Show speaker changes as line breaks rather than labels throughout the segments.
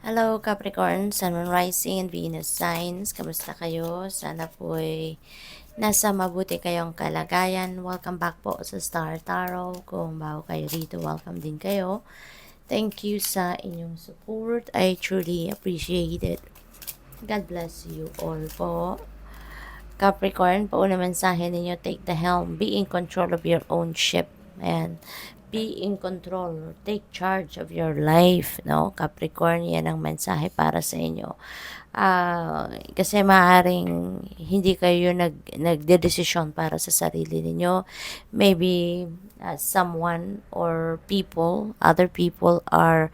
Hello Capricorn, Sun, Moon, Rising, and Venus signs. Kamusta kayo? Sana po'y nasa mabuti kayong kalagayan. Welcome back po sa Star Tarot. Kung bago kayo rito, welcome din kayo. Thank you sa inyong support. I truly appreciate it. God bless you all po. Capricorn, pauna mensahe ninyo, take the helm. Be in control of your own ship. And be in control. Take charge of your life. No? Capricorn, yan ang mensahe para sa inyo. Kasi maaring hindi kayo nagdedesisyon para sa sarili ninyo. Maybe someone or people, other people are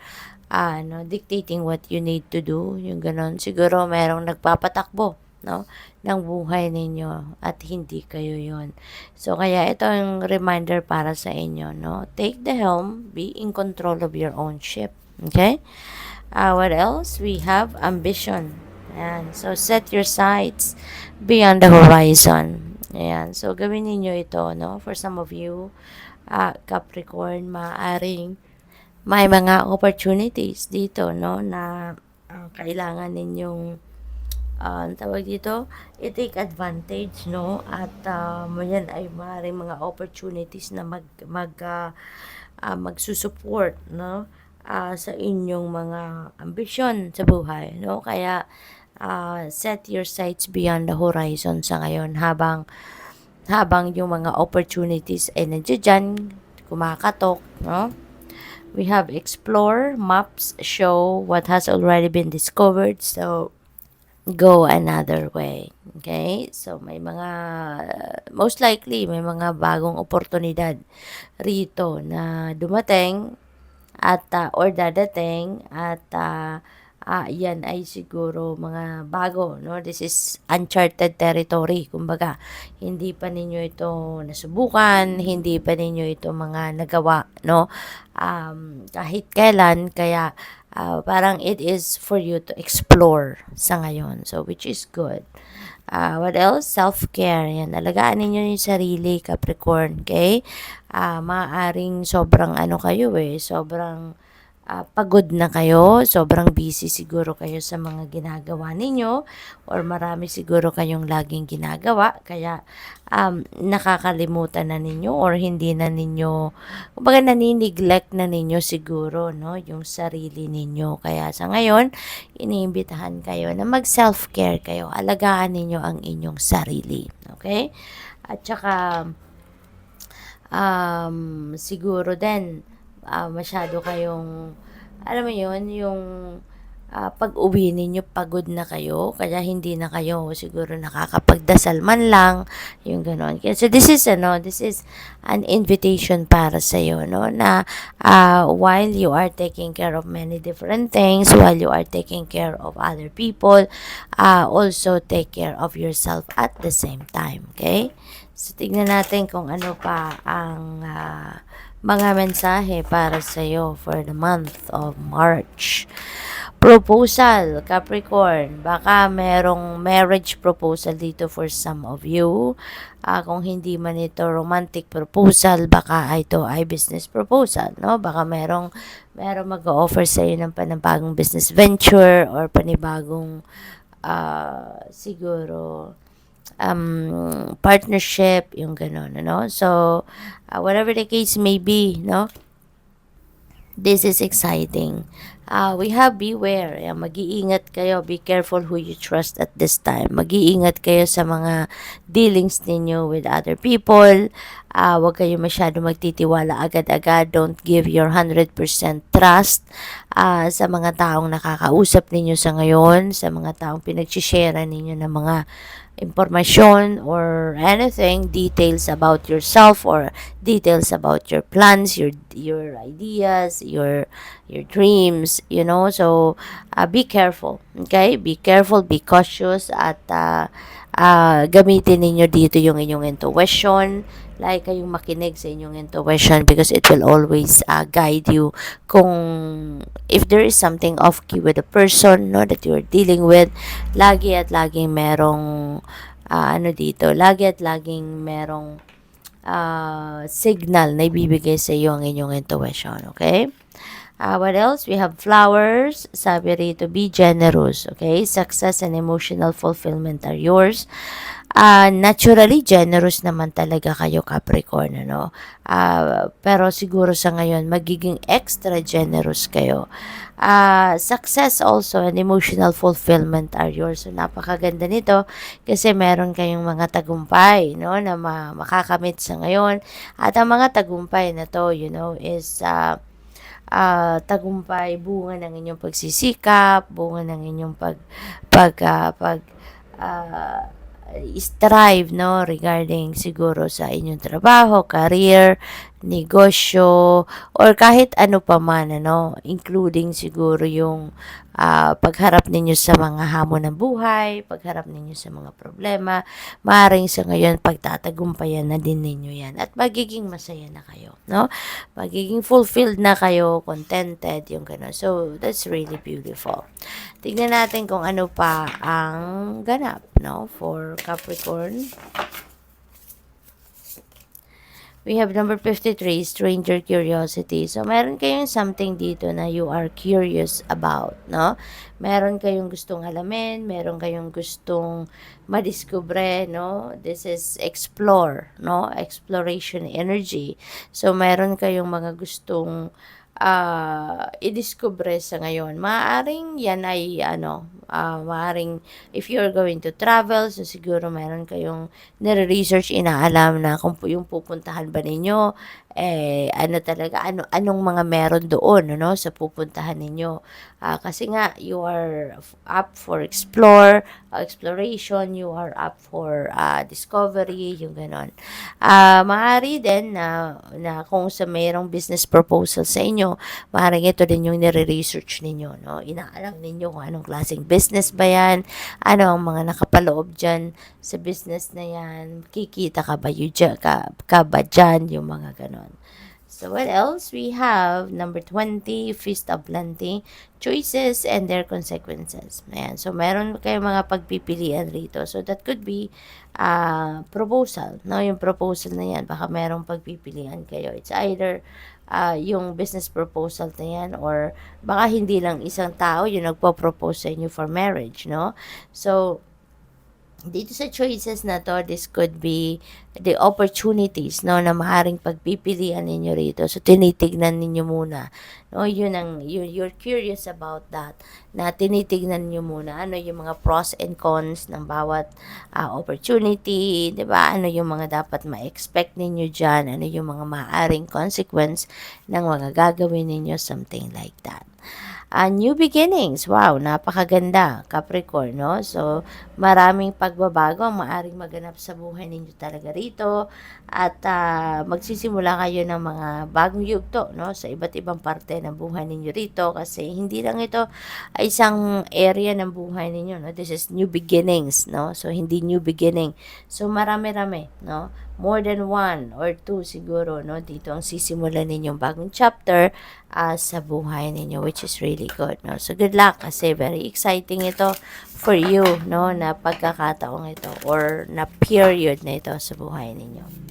dictating what you need to do. Yung ganon. Siguro merong nagpapatakbo, no, ng buhay ninyo at hindi kayo yon. So kaya ito ang reminder para sa inyo, no. Take the helm, be in control of your own ship. Okay? What else? We have ambition. Ayan. So set your sights beyond the horizon. Ayan. So gawin niyo ito, no. For some of you, Capricorn, maaring may mga opportunities dito, no, na kailangan ninyong tawag dito, i-take advantage, no, at yan ay maaaring mga opportunities na magsusupport, no, sa inyong mga ambisyon sa buhay, no. Kaya set your sights beyond the horizon sa ngayon habang yung mga opportunities ay nandiyan dyan, kumakatok, no. We have explore, maps show what has already been discovered, so go another way. Okay? So may mga most likely may mga bagong oportunidad rito na dumating at or dadating at yan ay siguro mga bago, no? This is uncharted territory, kumbaga. Hindi pa ninyo ito nasubukan, hindi pa ninyo ito mga nagawa, no? Kahit kailan, kaya parang it is for you to explore sa ngayon. So, which is good. What else? Self-care. Yan. Alagaan ninyo yung sarili, Capricorn. Okay? Maaring sobrang kayo sobrang pagod na kayo, sobrang busy siguro kayo sa mga ginagawa ninyo or marami siguro kayong laging ginagawa kaya nakakalimutan na ninyo or hindi na ninyo, kumbaga nanineglect na ninyo siguro, no, yung sarili ninyo. Kaya sa ngayon, iniimbitahan kayo na mag self-care kayo. Alagaan ninyo ang inyong sarili. Okay? At saka siguro din masyado kayong, alam mo yun, yung pag-uwi ninyo pagod na kayo, kaya hindi na kayo siguro nakakapagdasal man lang, yung ganon. So this is an invitation para sa iyo, no, na while you are taking care of many different things, while you are taking care of other people, also take care of yourself at the same time. Okay? So tignan natin kung ano pa ang mga mensahe para sa iyo for the month of March. Proposal, Capricorn. Baka merong marriage proposal dito for some of you. Kung hindi man ito romantic proposal, baka ito ay business proposal, no? Baka merong mag-offer sa iyo ng panibagong business venture or panibagong siguro partnership, yung gano'n, no? So, whatever the case may be, no? This is exciting. We have beware. Mag-iingat kayo. Be careful who you trust at this time. Mag-iingat kayo sa mga dealings ninyo with other people. Huwag kayo masyado magtitiwala agad-agad. Don't give your 100% trust sa mga taong nakakausap ninyo sa ngayon, sa mga taong pinag-share ninyo ng mga information or anything, details about yourself or details about your plans, your ideas, your dreams, you know. So be careful, okay? Be careful, be cautious, at gamitin ninyo dito yung inyong intuition. Like kayong makinig sa inyong intuition because it will always guide you kung if there is something off key with the person, no, that you are dealing with. Lagi at laging merong lagi at laging merong signal na ibibigay sa iyo ang inyong intuition. Okay? What else? We have flowers. Sabi rito, be generous. Okay? Success and emotional fulfillment are yours. Naturally, generous naman talaga kayo, Capricorn, ano? Pero siguro sa ngayon, magiging extra generous kayo. Success also and emotional fulfillment are yours. So, napakaganda nito kasi meron kayong mga tagumpay, no, na makakamit sa ngayon. At ang mga tagumpay na to, is tagumpay, bunga ng inyong pagsisikap, bunga ng inyong pag uh, strive, no, regarding siguro sa inyong trabaho, career, negosyo, or kahit ano pa man, ano, including siguro yung pagharap ninyo sa mga hamon ng buhay, pagharap ninyo sa mga problema, maaaring sa ngayon pagtatagumpayan na din ninyo yan at magiging masaya na kayo, no? Magiging fulfilled na kayo, contented, yung gano'n. So, that's really beautiful. Tignan natin kung ano pa ang ganap, no, for Capricorn. We have number 53, stranger curiosity. So, meron kayong something dito na you are curious about, no? Meron kayong gustong alamin, meron kayong gustong madiskubre, no? This is explore, no? Exploration energy. So, meron kayong mga gustong idiskubre sa ngayon. Maaring yan ay maaring if you're going to travel, so siguro meron kayong nire-research, inaalam na kung yung pupuntahan ba ninyo, ano talaga, anong mga meron doon, no, sa pupuntahan ninyo. Kasi nga, you are up for exploration, you are up for discovery, yung ganon. Maaari din na kung sa mayroong business proposal sa inyo, maaaring ito din yung nire-research ninyo, no? Inaalam ninyo kung anong klaseng business ba yan, ano ang mga nakapaloob dyan sa business na yan, kikita ka ba, ka ba dyan, yung mga ganon. So, what else? We have number 20, Feast of Plenty, choices and their consequences. Ayan. So, meron kayong mga pagpipilian rito. So, that could be proposal. No? Yung proposal na yan, baka merong pagpipilian kayo. It's either yung business proposal na yan or baka hindi lang isang tao yung nagpo-propose sa inyo for marriage. No? So, dito sa choices na to, this could be the opportunities, no, na maaaring pagpipilian ninyo rito. So, tinitignan ninyo muna, no, you're curious about that, na tinitignan niyo muna, ano yung mga pros and cons ng bawat opportunity, di ba? Ano yung mga dapat ma-expect ninyo dyan, ano yung mga maaaring consequence ng mga gagawin ninyo, something like that. New beginnings. Wow, napakaganda, Capricorn, no? So, maraming pagbabago ang maaring maganap sa buhay ninyo talaga rito at magsisimula kayo ng mga bagong yugto, no? Sa iba't ibang parte ng buhay ninyo rito kasi hindi lang ito ay isang area ng buhay ninyo, no? This is new beginnings, no? So, hindi new beginning. So, marami-rami, no? More than one or two siguro, no? Dito ang sisimulan ninyong bagong chapter sa buhay ninyo, which is really good, no? So, good luck kasi very exciting ito for you, no? Na pagkakataong ito or na period na ito sa buhay ninyo.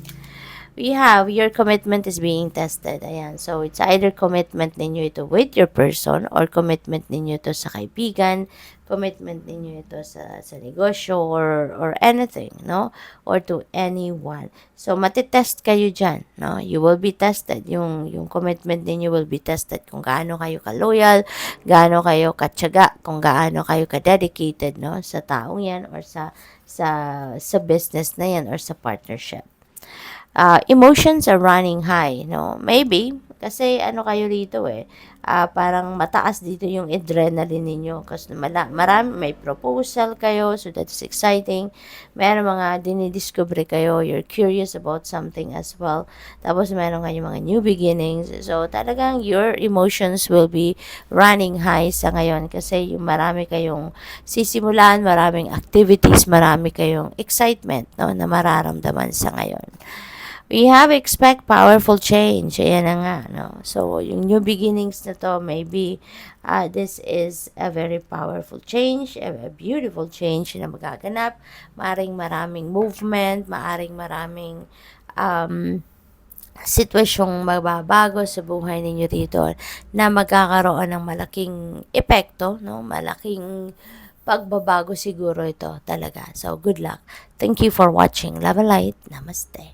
We have your commitment is being tested. Ayan. So, it's either commitment ninyo ito with your person or commitment ninyo ito sa kaibigan, commitment ninyo ito sa negosyo or anything, no? Or to anyone. So, matitest kayo dyan, no? You will be tested. Yung commitment ninyo will be tested kung gaano kayo ka-loyal, gaano kayo katyaga, kung gaano kayo ka-dedicated, no? Sa taong yan or sa business na yan or sa partnership. Emotions are running high, no? Maybe, kasi ano kayo dito parang mataas dito yung adrenaline ninyo kasi marami, may proposal kayo, so that's exciting. Meron mga dinidiscover kayo, you're curious about something as well. Tapos meron kayong mga new beginnings. So talagang your emotions will be running high sa ngayon kasi yung marami kayong sisimulan, maraming activities, marami kayong excitement, no, na mararamdaman sa ngayon. We have expect powerful change. Ayan na nga, no? So, yung new beginnings na to, maybe this is a very powerful change, a beautiful change na magaganap. Maaring maraming movement, maaring maraming sitwasyong magbabago sa buhay ninyo dito na magkakaroon ng malaking epekto, no? Malaking pagbabago siguro ito talaga. So, good luck. Thank you for watching. Love and light. Namaste.